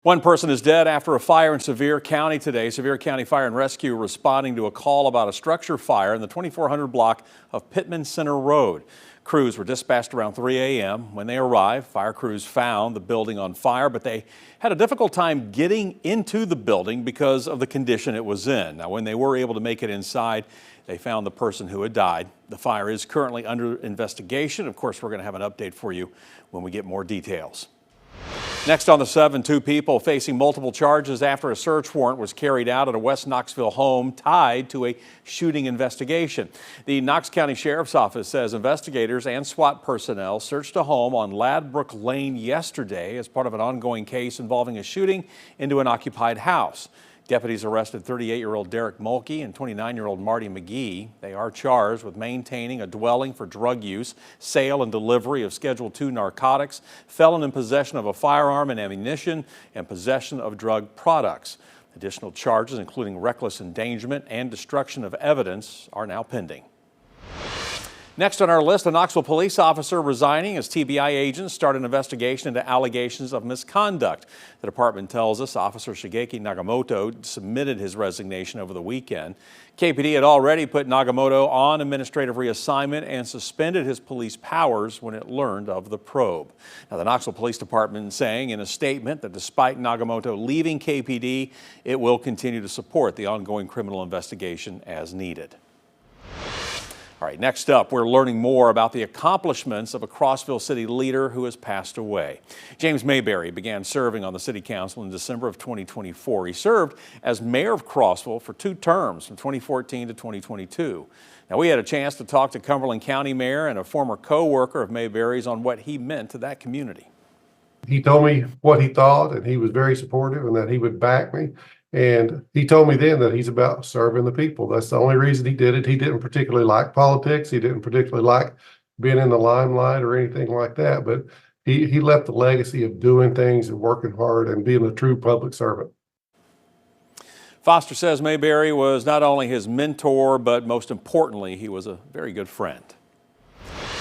One person is dead after a fire in Sevier County today. Sevier County Fire and Rescue responding to a call about a structure fire in the 2400 block of Pittman Center Road. Crews were dispatched around 3 a.m. When they arrived, fire crews found the building on fire, but they had a difficult time getting into the building because of the condition it was in. Now, when they were able to make it inside, they found the person who had died. The fire is currently under investigation. Of course, we're going to have an update for you when we get more details. Next on the 7, 2 people facing multiple charges after a search warrant was carried out at a West Knoxville home tied to a shooting investigation. The Knox County Sheriff's Office says investigators and SWAT personnel searched a home on Ladbrook Lane yesterday as part of an ongoing case involving a shooting into an occupied house. Deputies arrested 38-year-old Derek Mulkey and 29-year-old Marty McGee. They are charged with maintaining a dwelling for drug use, sale and delivery of Schedule II narcotics, felon in possession of a firearm and ammunition, and possession of drug products. Additional charges, including reckless endangerment and destruction of evidence, are now pending. Next on our list, a Knoxville police officer resigning as TBI agents start an investigation into allegations of misconduct. The department tells us Officer Shigeki Nagamoto submitted his resignation over the weekend. KPD had already put Nagamoto on administrative reassignment and suspended his police powers when it learned of the probe. Now, the Knoxville Police Department saying in a statement that despite Nagamoto leaving KPD, it will continue to support the ongoing criminal investigation as needed. All right, next up, we're learning more about the accomplishments of a Crossville city leader who has passed away. James Mayberry began serving on the city council in December of 2024. He served as mayor of Crossville for 2 terms from 2014 to 2022. Now, we had a chance to talk to Cumberland County mayor and a former co-worker of Mayberry's on what he meant to that community. He told me what he thought, and he was very supportive and that he would back me. And he told me then that he's about serving the people. That's the only reason he did it. He didn't particularly like politics. He didn't particularly like being in the limelight or anything like that. But he left a legacy of doing things and working hard and being a true public servant. Foster says Mayberry was not only his mentor, but most importantly, he was a very good friend.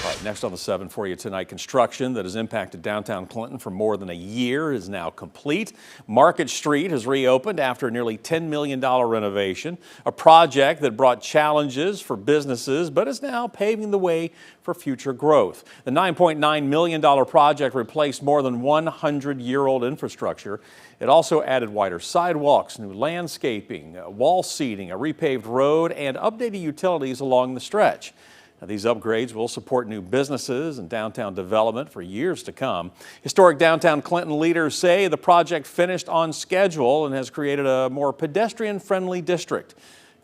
All right, next on the 7 for you tonight, construction that has impacted downtown Clinton for more than a year is now complete. Market Street has reopened after a nearly $10 million renovation, a project that brought challenges for businesses, but is now paving the way for future growth. The $9.9 million project replaced more than 100-year-old infrastructure. It also added wider sidewalks, new landscaping, wall seating, a repaved road, and updated utilities along the stretch. Now, these upgrades will support new businesses and downtown development for years to come. Historic downtown Clinton leaders say the project finished on schedule and has created a more pedestrian-friendly district.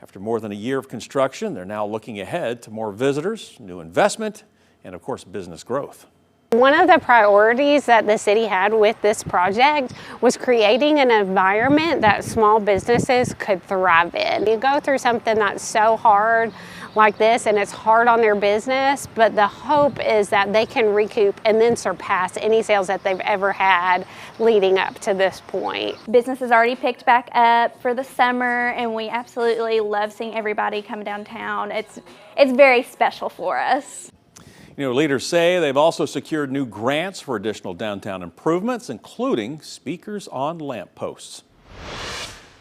After more than a year of construction, they're now looking ahead to more visitors, new investment, and of course, business growth. One of the priorities that the city had with this project was creating an environment that small businesses could thrive in. You go through something that's so hard like this and it's hard on their business, but the hope is that they can recoup and then surpass any sales that they've ever had leading up to this point. Business has already picked back up for the summer and we absolutely love seeing everybody come downtown. It's very special for us. You know, leaders say they've also secured new grants for additional downtown improvements, including speakers on lampposts.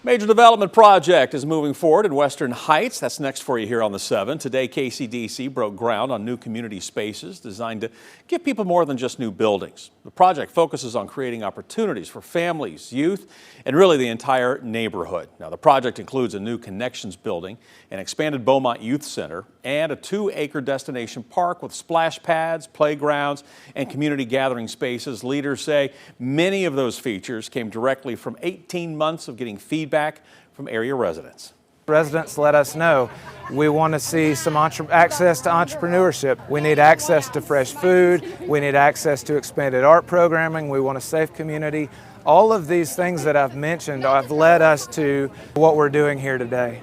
Major development project is moving forward in Western Heights. That's next for you here on the 7. Today, KCDC broke ground on new community spaces designed to give people more than just new buildings. The project focuses on creating opportunities for families, youth, and really the entire neighborhood. Now, the project includes a new Connections building, an expanded Beaumont Youth Center, and a 2-acre destination park with splash pads, playgrounds, and community gathering spaces. Leaders say many of those features came directly from 18 months of getting feedback from area residents. Residents let us know we want to see some access to entrepreneurship. We need access to fresh food. We need access to expanded art programming. We want a safe community. All of these things that I've mentioned have led us to what we're doing here today.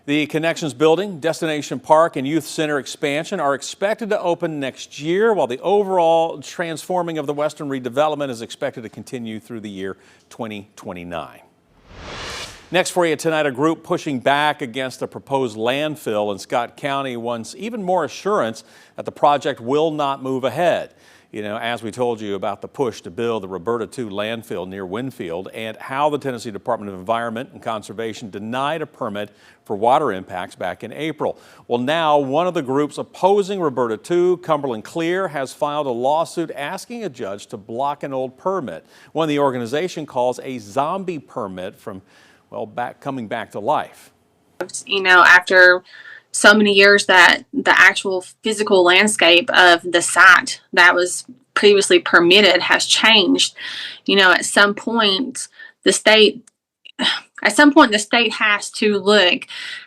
The Connections building, Destination Park, and Youth Center expansion are expected to open next year, while the overall transforming of the Western redevelopment is expected to continue through the year 2029. Next for you tonight, a group pushing back against the proposed landfill in Scott County wants even more assurance that the project will not move ahead. You know, as we told you about the push to build the Roberta II landfill near Winfield and how the Tennessee Department of Environment and Conservation denied a permit for water impacts back in April. Well, now one of the groups opposing Roberta II, Cumberland Clear, has filed a lawsuit asking a judge to block an old permit, one the organization calls a zombie permit from, well, coming back to life. You know, after so many years that the actual physical landscape of the site that was previously permitted has changed. You know, at some point the state has to look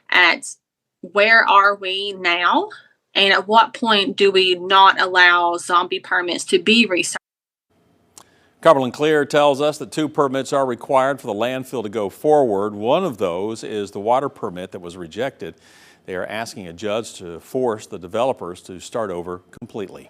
at where are we now and at what point do we not allow zombie permits to be resized. Cumberland Clear tells us that 2 permits are required for the landfill to go forward. One of those is the water permit that was rejected. They are asking a judge to force the developers to start over completely.